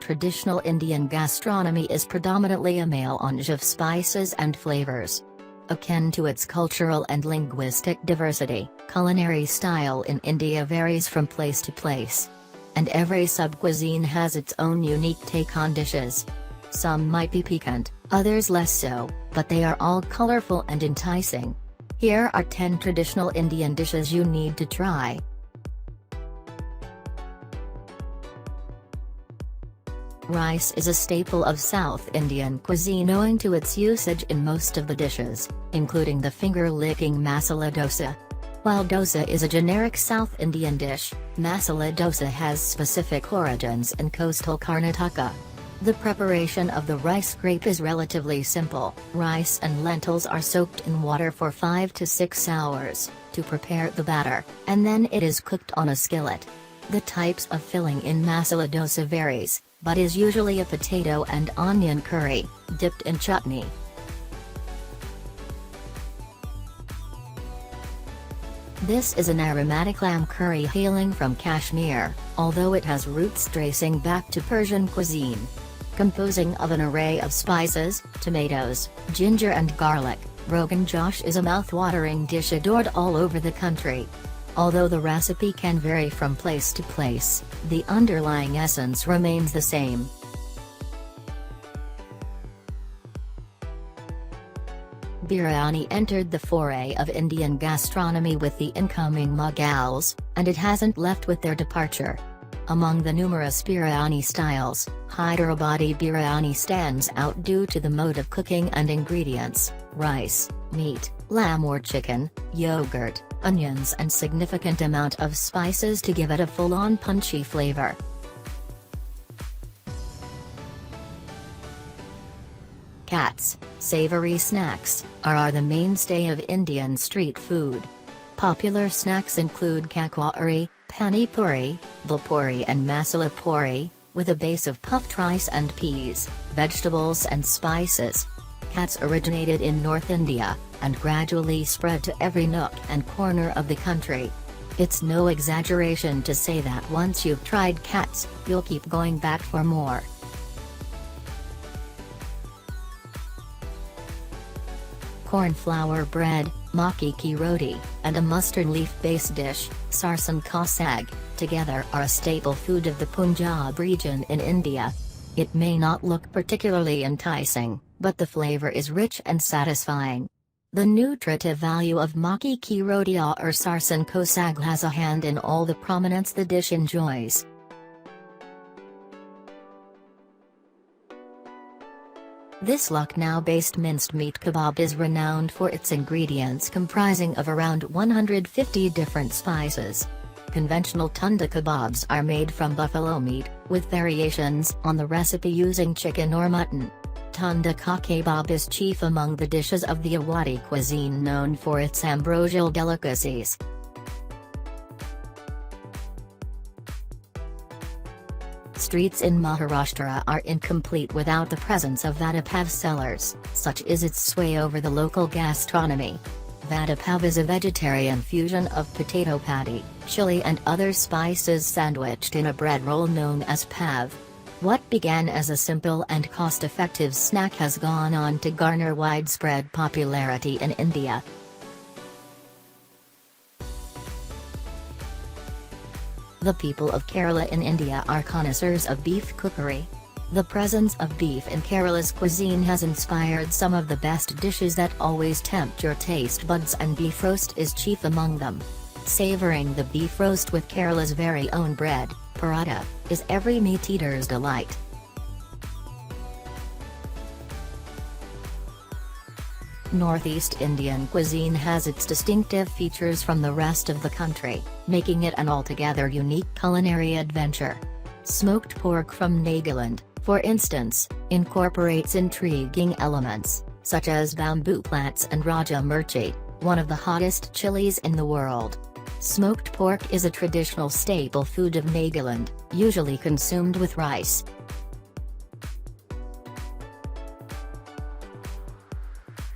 Traditional Indian gastronomy is predominantly a melange of spices and flavors. Akin to its cultural and linguistic diversity, culinary style in India varies from place to place. And every sub-cuisine has its own unique take on dishes. Some might be piquant, others less so, but they are all colorful and enticing. Here are 10 traditional Indian dishes you need to try. Rice is a staple of South Indian cuisine owing to its usage in most of the dishes, including the finger-licking masala dosa. While dosa is a generic South Indian dish, masala dosa has specific origins in coastal Karnataka. The preparation of the rice scrape is relatively simple. Rice and lentils are soaked in water for 5 to 6 hours, to prepare the batter, and then it is cooked on a skillet. The types of filling in masala dosa varies, but is usually a potato and onion curry, dipped in chutney. This is an aromatic lamb curry hailing from Kashmir, although it has roots tracing back to Persian cuisine. Composing of an array of spices, tomatoes, ginger and garlic, Rogan Josh is a mouth-watering dish adored all over the country. Although the recipe can vary from place to place, the underlying essence remains the same. Biryani entered the foray of Indian gastronomy with the incoming Mughals, and it hasn't left with their departure. Among the numerous biryani styles, Hyderabadi biryani stands out due to the mode of cooking and ingredients: rice, meat, lamb or chicken, yogurt, onions and significant amount of spices to give it a full-on punchy flavor. Cats, savory snacks, are the mainstay of Indian street food. Popular snacks include kakwari, pani puri, bhel and masala puri, with a base of puffed rice and peas, vegetables and spices. Cats originated in North India, and gradually spread to every nook and corner of the country. It's no exaggeration to say that once you've tried cats, you'll keep going back for more. Corn flour bread, makki ki roti, and a mustard leaf-based dish, sarson ka saag, together are a staple food of the Punjab region in India. It may not look particularly enticing, but the flavor is rich and satisfying. The nutritive value of makki ki roti or sarson ka saag has a hand in all the prominence the dish enjoys. This Lucknow-based minced meat kebab is renowned for its ingredients comprising of around 150 different spices. Conventional tunda kebabs are made from buffalo meat, with variations on the recipe using chicken or mutton. Tunda ka kebab is chief among the dishes of the Awadhi cuisine, known for its ambrosial delicacies. Streets in Maharashtra are incomplete without the presence of vada pav sellers, such is its sway over the local gastronomy. Vada pav is a vegetarian fusion of potato patty, chili and other spices sandwiched in a bread roll known as pav. What began as a simple and cost-effective snack has gone on to garner widespread popularity in India. The people of Kerala in India are connoisseurs of beef cookery. The presence of beef in Kerala's cuisine has inspired some of the best dishes that always tempt your taste buds, and beef roast is chief among them. Savouring the beef roast with Kerala's very own bread, paratha, is every meat eater's delight. Northeast Indian cuisine has its distinctive features from the rest of the country, making it an altogether unique culinary adventure. Smoked pork from Nagaland, for instance, incorporates intriguing elements, such as bamboo plants and Raja Mirchi, one of the hottest chilies in the world. Smoked pork is a traditional staple food of Nagaland, usually consumed with rice.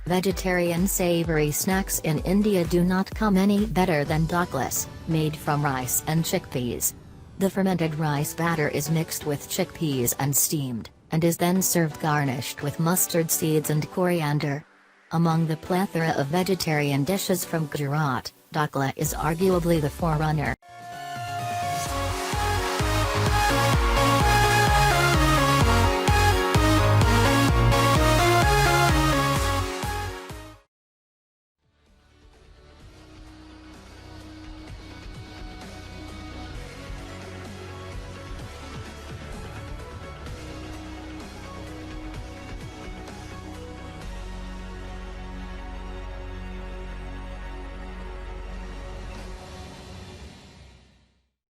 Vegetarian savory snacks in India do not come any better than doklas, made from rice and chickpeas. The fermented rice batter is mixed with chickpeas and steamed, and is then served garnished with mustard seeds and coriander. Among the plethora of vegetarian dishes from Gujarat, dhokla is arguably the forerunner.